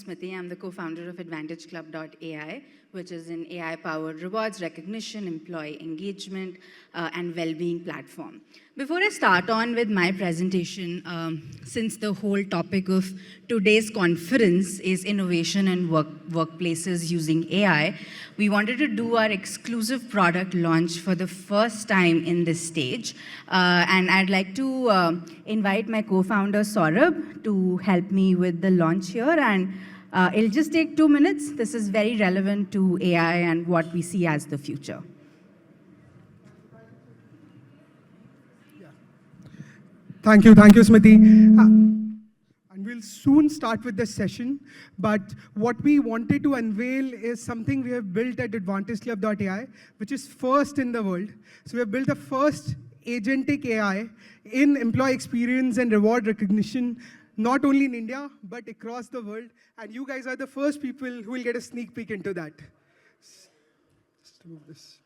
Smiti. I'm the co-founder of AdvantageClub.ai, which is an AI-powered rewards recognition, employee engagement, and well-being platform. Before I start on with my presentation, since the whole topic of today's conference is innovation and workplaces using AI, we wanted to do our exclusive product launch for the first time in this stage. And I'd like to invite my co-founder Saurabh to help me with the launch here. And it'll just take 2 minutes. This is very relevant to AI and what we see as the future. Thank you, Smiti. And we'll soon start with this session. But what we wanted to unveil is something we have built at AdvantageClub.ai, which is first in the world. So we have built the first Agentic AI in employee experience and reward recognition, not only in India, but across the world. And you guys are the first people who will get a sneak peek into that. Just move this.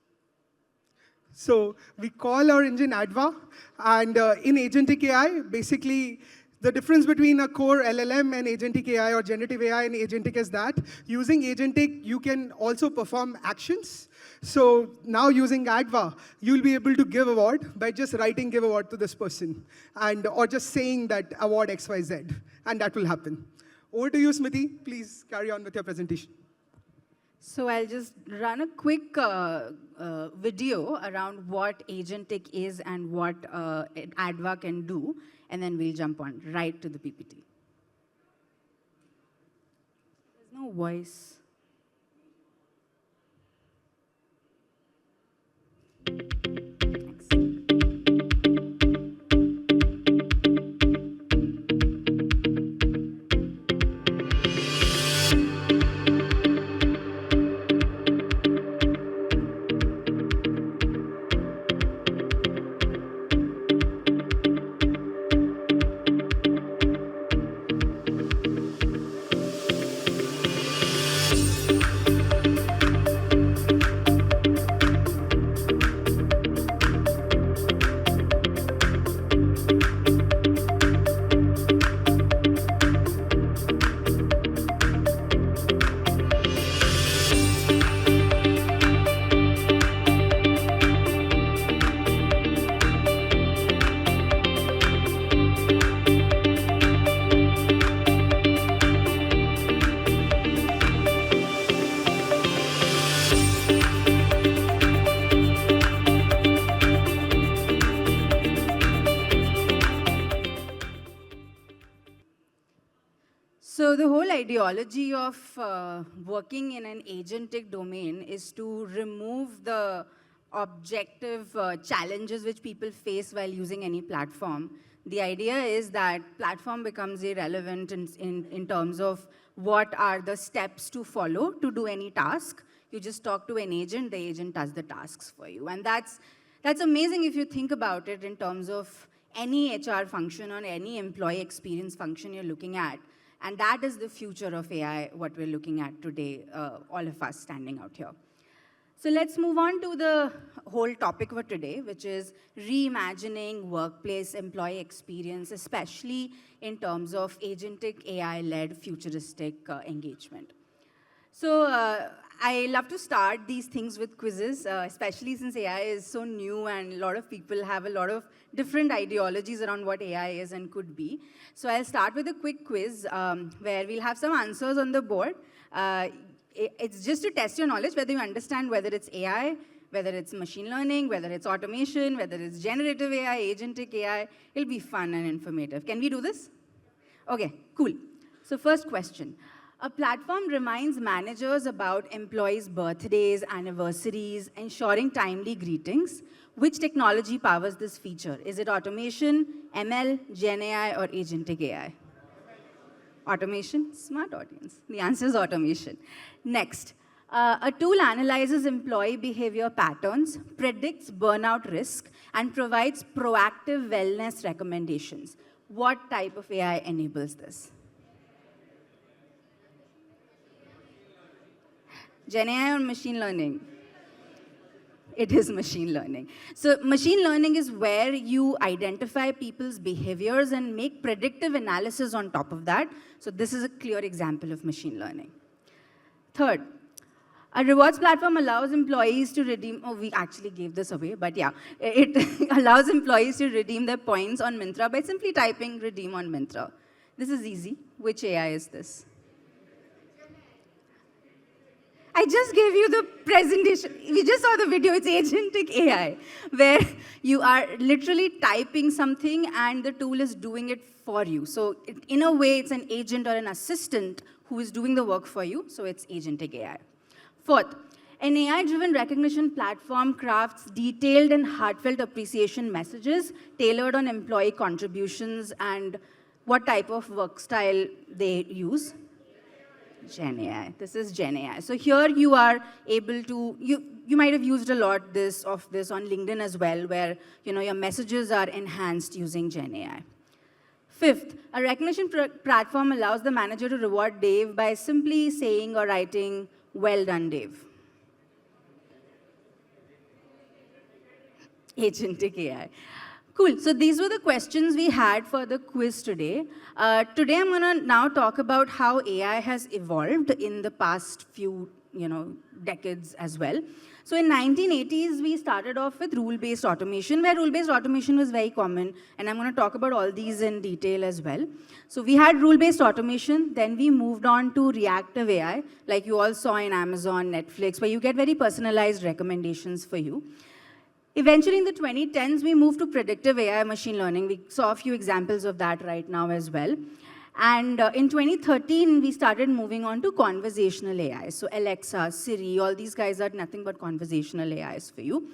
So we call our engine Adva, and in Agentic AI, basically, the difference between a core LLM and Agentic AI or generative AI and Agentic is that using Agentic, you can also perform actions. So now using Adva, you'll be able to give award by just writing give award to this person, and or just saying that award XYZ, and that will happen. Over to you, Smiti. Please carry on with your presentation. So I'll just run a quick video around what Agentic is and what Adva can do, and then we'll jump on right to the PPT. There's no voice. So the whole ideology of working in an agentic domain is to remove the objective challenges which people face while using any platform. The idea is that platform becomes irrelevant in terms of what are the steps to follow to do any task. You just talk to an agent, the agent does the tasks for you. And that's amazing if you think about it in terms of any HR function or any employee experience function you're looking at. And that is the future of AI, what we're looking at today, all of us standing out here. So let's move on to the whole topic for today, which is reimagining workplace employee experience, especially in terms of agentic AI-led futuristic engagement. So I love to start these things with quizzes, especially since AI is so new and a lot of people have a lot of different ideologies around what AI is and could be. So I'll start with a quick quiz where we'll have some answers on the board. It's just to test your knowledge, whether you understand whether it's AI, whether it's machine learning, whether it's automation, whether it's generative AI, agentic AI. It'll be fun and informative. Can we do this? Okay, cool. So first question. A platform reminds managers about employees' birthdays, anniversaries, ensuring timely greetings. Which technology powers this feature? Is it automation, ML, Gen AI, or agentic AI? Automation? Smart audience. The answer is automation. Next, a tool analyzes employee behavior patterns, predicts burnout risk, and provides proactive wellness recommendations. What type of AI enables this? Gen AI or machine learning? It is machine learning. So machine learning is where you identify people's behaviors and make predictive analysis on top of that. So this is a clear example of machine learning. Third, a rewards platform allows employees to redeem, oh, we actually gave this away, but yeah, it allows employees to redeem their points on Myntra by simply typing redeem on Myntra. This is easy. Which AI is this? I just gave you the presentation. We just saw the video. It's Agentic AI, where you are literally typing something and the tool is doing it for you. So in a way, it's an agent or an assistant who is doing the work for you. So it's Agentic AI. Fourth, an AI-driven recognition platform crafts detailed and heartfelt appreciation messages tailored on employee contributions and what type of work style they use. Gen AI. This is Gen AI. So here you are able to, you might have used a lot of this on LinkedIn as well, where your messages are enhanced using Gen AI. Fifth, a recognition platform allows the manager to reward Dave by simply saying or writing, well done, Dave. Agentic AI. Cool. So these were the questions we had for the quiz today. Today I'm going to now talk about how AI has evolved in the past few decades as well. So in 1980s, we started off with rule-based automation, where rule-based automation was very common. And I'm going to talk about all these in detail as well. So we had rule-based automation. Then we moved on to reactive AI, like you all saw in Amazon, Netflix, where you get very personalized recommendations for you. Eventually, in the 2010s, we moved to predictive AI machine learning. We saw a few examples of that right now as well. And in 2013, we started moving on to conversational AI. So Alexa, Siri, all these guys are nothing but conversational AIs for you.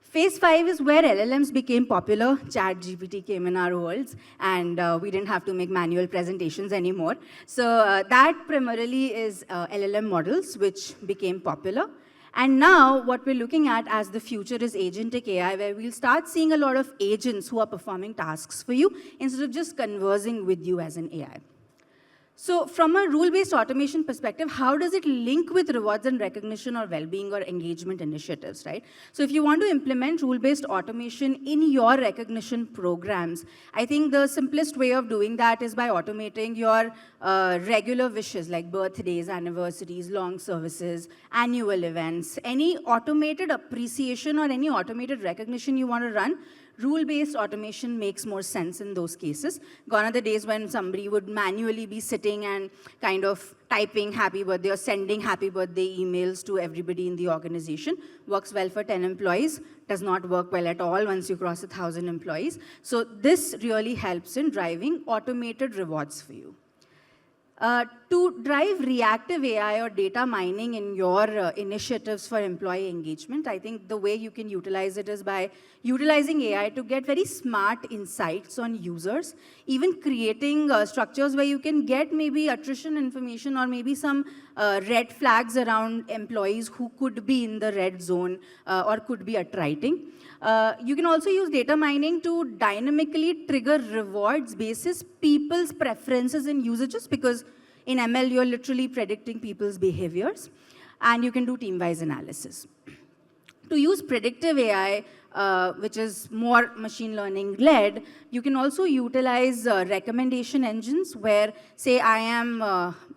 Phase 5 is where LLMs became popular. ChatGPT came in our worlds, and we didn't have to make manual presentations anymore. So that primarily is LLM models, which became popular. And now, what we're looking at as the future is agentic AI, where we'll start seeing a lot of agents who are performing tasks for you instead of just conversing with you as an AI. So from a rule-based automation perspective, how does it link with rewards and recognition or well-being or engagement initiatives, right? So if you want to implement rule-based automation in your recognition programs, I think the simplest way of doing that is by automating your regular wishes like birthdays, anniversaries, long services, annual events, any automated appreciation or any automated recognition you want to run. Rule-based automation makes more sense in those cases. Gone are the days when somebody would manually be sitting and kind of typing happy birthday or sending happy birthday emails to everybody in the organization. Works well for 10 employees, does not work well at all once you cross 1,000 employees. So this really helps in driving automated rewards for you. To drive reactive AI or data mining in your initiatives for employee engagement, I think the way you can utilize it is by utilizing AI to get very smart insights on users, even creating structures where you can get maybe attrition information or maybe some red flags around employees who could be in the red zone or could be attriting. You can also use data mining to dynamically trigger rewards basis people's preferences and usages, because in ML, you're literally predicting people's behaviors, and you can do team-wise analysis. To use predictive AI, which is more machine learning led, you can also utilize recommendation engines where, say, I am,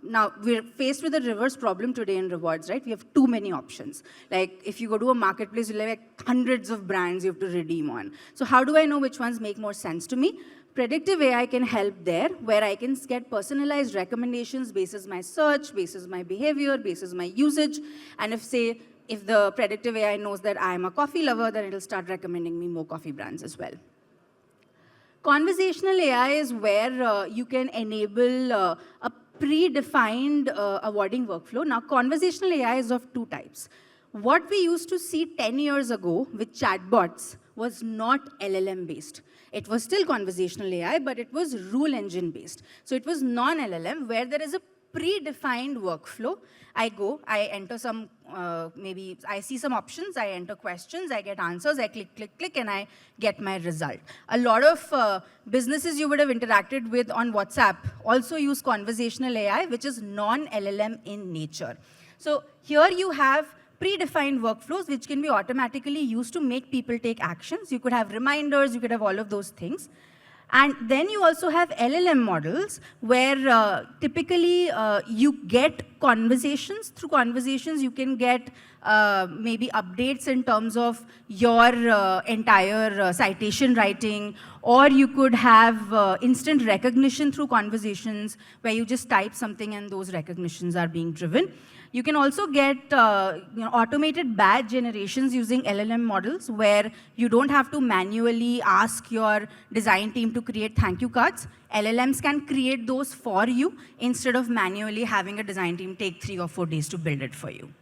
now we're faced with a reverse problem today in rewards, right? We have too many options. Like if you go to a marketplace, you'll have like hundreds of brands you have to redeem on. So how do I know which ones make more sense to me? Predictive AI can help there, where I can get personalized recommendations basis my search, basis my behavior, basis my usage. And if the predictive AI knows that I'm a coffee lover, then it'll start recommending me more coffee brands as well. Conversational AI is where you can enable a predefined awarding workflow. Now, conversational AI is of two types. What we used to see 10 years ago with chatbots was not LLM based. It was still conversational AI, but it was rule engine based. So it was non-LLM, where there is a predefined workflow. I go, I enter some, maybe I see some options, I enter questions, I get answers, I click, click, click, and I get my result. A lot of businesses you would have interacted with on WhatsApp also use conversational AI, which is non-LLM in nature. So here you have predefined workflows which can be automatically used to make people take actions. You could have reminders, you could have all of those things. And then you also have LLM models where typically you get conversations. Through conversations, you can get maybe updates in terms of your entire citation writing, or you could have instant recognition through conversations where you just type something and those recognitions are being driven. You can also get automated badge generations using LLM models where you don't have to manually ask your design team to create thank you cards. LLMs can create those for you instead of manually having a design team take 3 or 4 days to build it for you.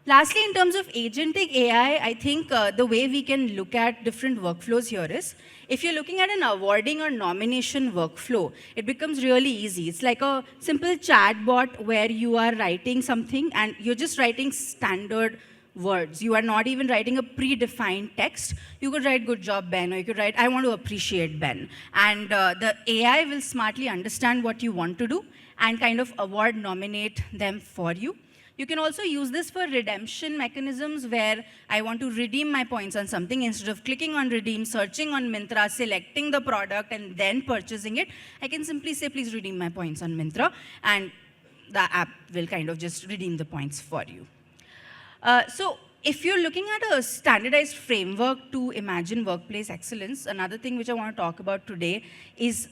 Lastly, in terms of Agentic AI, I think the way we can look at different workflows here is, if you're looking at an awarding or nomination workflow, it becomes really easy. It's like a simple chatbot where you are writing something and you're just writing standard words. You are not even writing a predefined text. You could write good job, Ben, or you could write, I want to appreciate Ben. And the AI will smartly understand what you want to do and kind of award nominate them for you. You can also use this for redemption mechanisms where I want to redeem my points on something. Instead of clicking on redeem, searching on Myntra, selecting the product, and then purchasing it, I can simply say, please redeem my points on Myntra, and the app will kind of just redeem the points for you. So if you're looking at a standardized framework to imagine workplace excellence, another thing which I want to talk about today is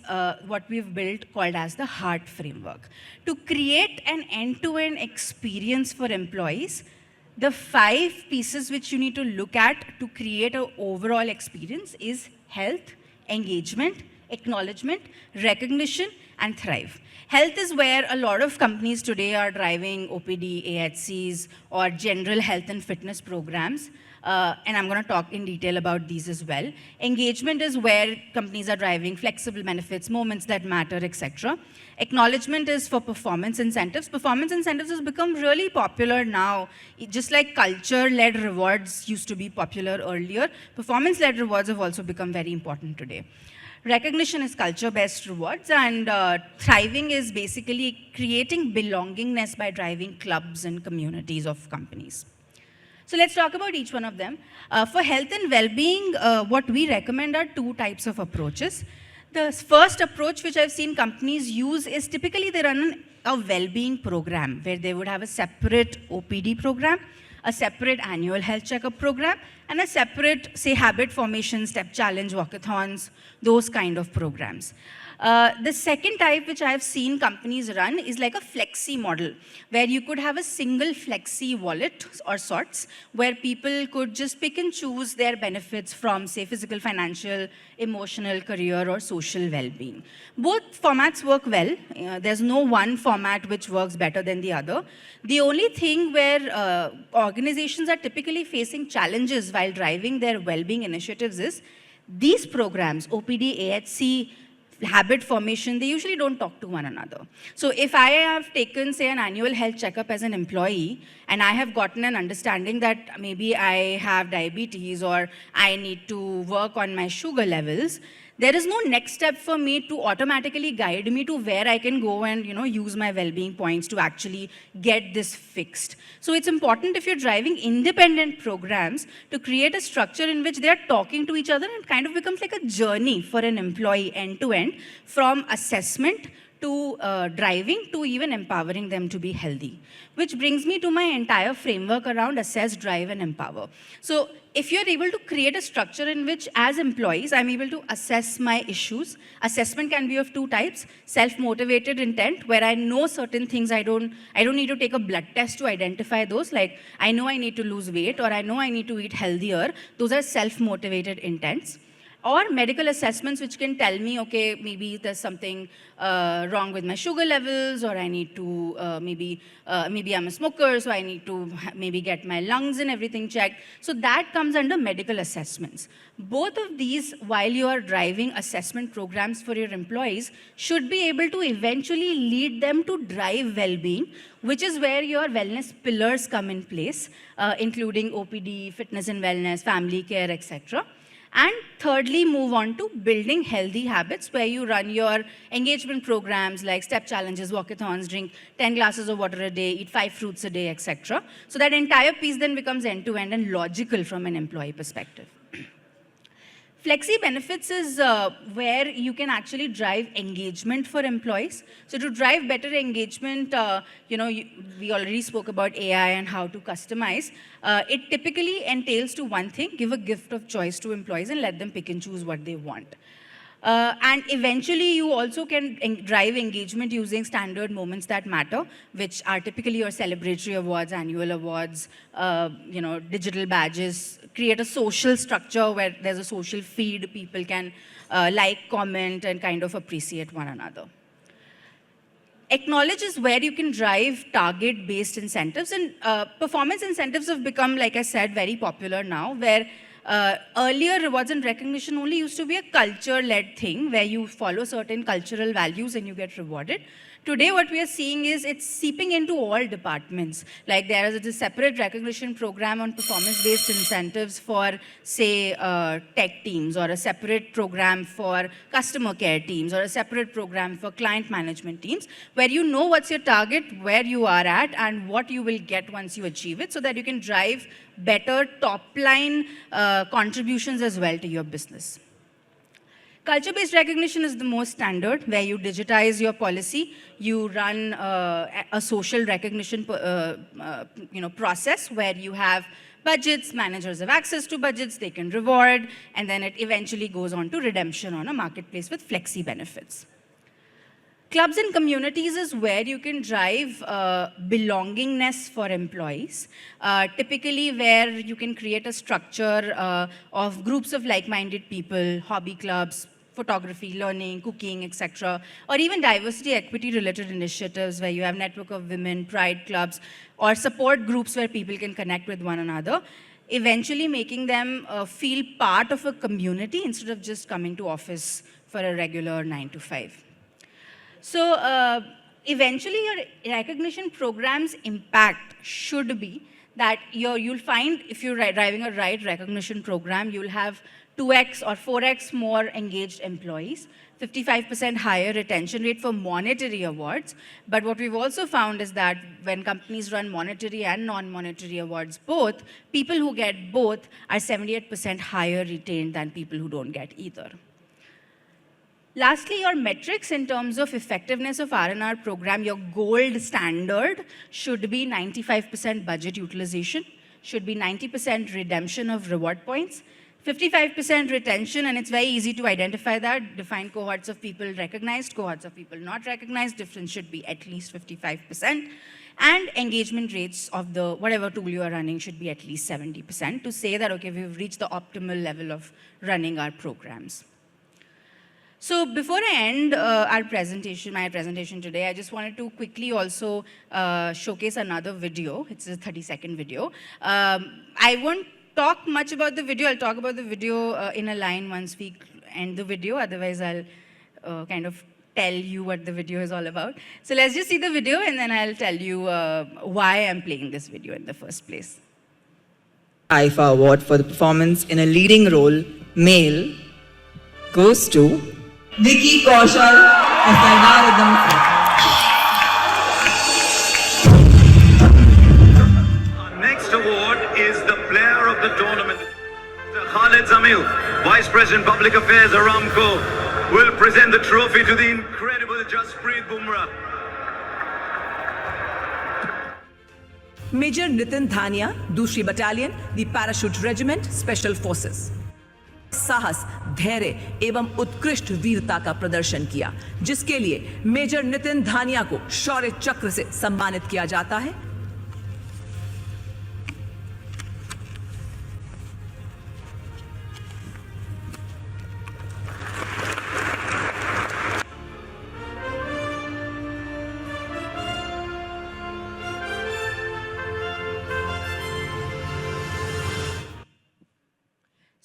what we've built called as the HEART framework. To create an end-to-end experience for employees, the 5 pieces which you need to look at to create an overall experience is health, engagement, acknowledgement, recognition, and thrive. Health is where a lot of companies today are driving OPD, AHCs, or general health and fitness programs. And I'm going to talk in detail about these as well. Engagement is where companies are driving flexible benefits, moments that matter, etc. Acknowledgement is for performance incentives. Performance incentives has become really popular now. Just like culture-led rewards used to be popular earlier, performance-led rewards have also become very important today. Recognition is culture-based rewards, and thriving is basically creating belongingness by driving clubs and communities of companies. So let's talk about each one of them. For health and well-being, what we recommend are 2 types of approaches. The first approach which I've seen companies use is typically they run a well-being program where they would have a separate OPD program, a separate annual health checkup program, and a separate, say, habit formation, step challenge, walkathons, those kind of programs. The second type which I've seen companies run is like a Flexi model, where you could have a single Flexi wallet or sorts, where people could just pick and choose their benefits from, say, physical, financial, emotional, career, or social well-being. Both formats work well. There's no one format which works better than the other. The only thing where organizations are typically facing challenges while driving their well-being initiatives is these programs, OPD, AHC, habit formation, they usually don't talk to one another. So if I have taken, say, an annual health checkup as an employee, and I have gotten an understanding that maybe I have diabetes or I need to work on my sugar levels, there is no next step for me to automatically guide me to where I can go and use my well-being points to actually get this fixed. So it's important if you're driving independent programs to create a structure in which they are talking to each other and kind of becomes like a journey for an employee end-to-end from assessment to driving to even empowering them to be healthy. Which brings me to my entire framework around assess, drive, and empower. So if you're able to create a structure in which as employees, I'm able to assess my issues. Assessment can be of 2 types, self-motivated intent, where I know certain things I don't need to take a blood test to identify those, like I know I need to lose weight or I know I need to eat healthier. Those are self-motivated intents. Or medical assessments which can tell me, okay, maybe there's something wrong with my sugar levels, or I need to, maybe I'm a smoker, so I need to maybe get my lungs and everything checked. So that comes under medical assessments. Both of these, while you are driving assessment programs for your employees, should be able to eventually lead them to drive well-being, which is where your wellness pillars come in place, including OPD, fitness and wellness, family care, etc. And thirdly, move on to building healthy habits where you run your engagement programs like step challenges, walkathons, drink 10 glasses of water a day, eat 5 fruits a day, etc. So that entire piece then becomes end-to-end and logical from an employee perspective. Flexi benefits is where you can actually drive engagement for employees. So to drive better engagement, we already spoke about AI and how to customize. It typically entails to one thing: give a gift of choice to employees and let them pick and choose what they want. And eventually, you also can drive engagement using standard moments that matter, which are typically your celebratory awards, annual awards, digital badges. Create a social structure where there's a social feed. People can like, comment, and kind of appreciate one another. Acknowledge is where you can drive target-based incentives. And performance incentives have become, like I said, very popular now, where earlier rewards and recognition only used to be a culture-led thing where you follow certain cultural values and you get rewarded. Today, what we are seeing is it's seeping into all departments. Like there is a separate recognition program on performance-based incentives for, say, tech teams, or a separate program for customer care teams, or a separate program for client management teams, where you know what's your target, where you are at, and what you will get once you achieve it, so that you can drive better top-line contributions as well to your business. Culture-based recognition is the most standard, where you digitize your policy, you run a social recognition process where you have budgets, managers have access to budgets, they can reward, and then it eventually goes on to redemption on a marketplace with flexi benefits. Clubs and communities is where you can drive belongingness for employees, typically where you can create a structure of groups of like-minded people, hobby clubs, photography, learning, cooking, etc., or even diversity, equity-related initiatives where you have network of women, pride clubs, or support groups where people can connect with one another, eventually making them feel part of a community instead of just coming to office for a regular 9 to 5. So eventually, your recognition program's impact should be that you'll find if you're driving a right recognition program, you'll have 2x or 4x more engaged employees, 55% higher retention rate for monetary awards. But what we've also found is that when companies run monetary and non-monetary awards both, people who get both are 78% higher retained than people who don't get either. Lastly, your metrics in terms of effectiveness of R&R program, your gold standard should be 95% budget utilization, should be 90% redemption of reward points, 55% retention, and it's very easy to identify that. Define cohorts of people recognized, cohorts of people not recognized. Difference should be at least 55%. And engagement rates of the whatever tool you are running should be at least 70% to say that, okay, we've reached the optimal level of running our programs. So before I end my presentation today, I just wanted to quickly also showcase another video. It's a 30-second video. I won't talk much about the video. I'll talk about the video in a line once we end the video. Otherwise, I'll kind of tell you what the video is all about. So let's just see the video, and then I'll tell you why I'm playing this video in the first place. IFA Award for the performance in a leading role, male, goes to Vicky Kaushal of Algorithm. Our next award is the player of the tournament. Mr. Khalid Zamil, Vice President Public Affairs Aramco, will present the trophy to the incredible Jasprit Bumrah. Major Nitin Dhania, दूसरी battalion, the Parachute Regiment, Special Forces. साहस, धैर्य एवं उत्कृष्ट वीरता का प्रदर्शन किया, जिसके लिए मेजर नितिन धानिया को शौर्य चक्र से सम्मानित किया जाता है।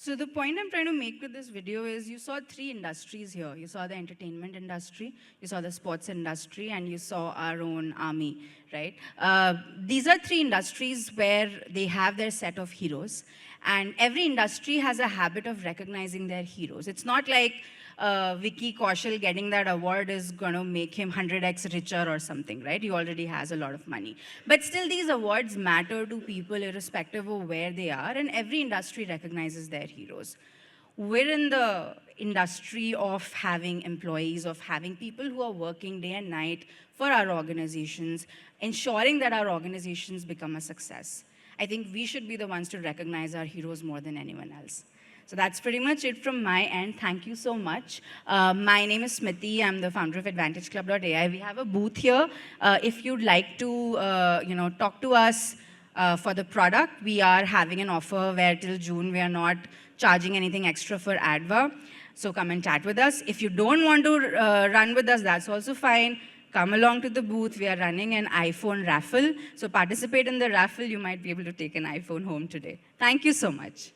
So the point I'm trying to make with this video is you saw 3 industries here. You saw the entertainment industry, you saw the sports industry, and you saw our own army, right? These are 3 industries where they have their set of heroes. And every industry has a habit of recognizing their heroes. It's not like Vicky Kaushal getting that award is going to make him 100x richer or something, right? He already has a lot of money. But still, these awards matter to people irrespective of where they are, and every industry recognizes their heroes. We're in the industry of having employees, of having people who are working day and night for our organizations, ensuring that our organizations become a success. I think we should be the ones to recognize our heroes more than anyone else. So that's pretty much it from my end. Thank you so much. My name is Smiti. I'm the founder of AdvantageClub.ai. We have a booth here. If you'd like to talk to us for the product, we are having an offer where till June we are not charging anything extra for Adva. So come and chat with us. If you don't want to run with us, that's also fine. Come along to the booth. We are running an iPhone raffle. So participate in the raffle. You might be able to take an iPhone home today. Thank you so much.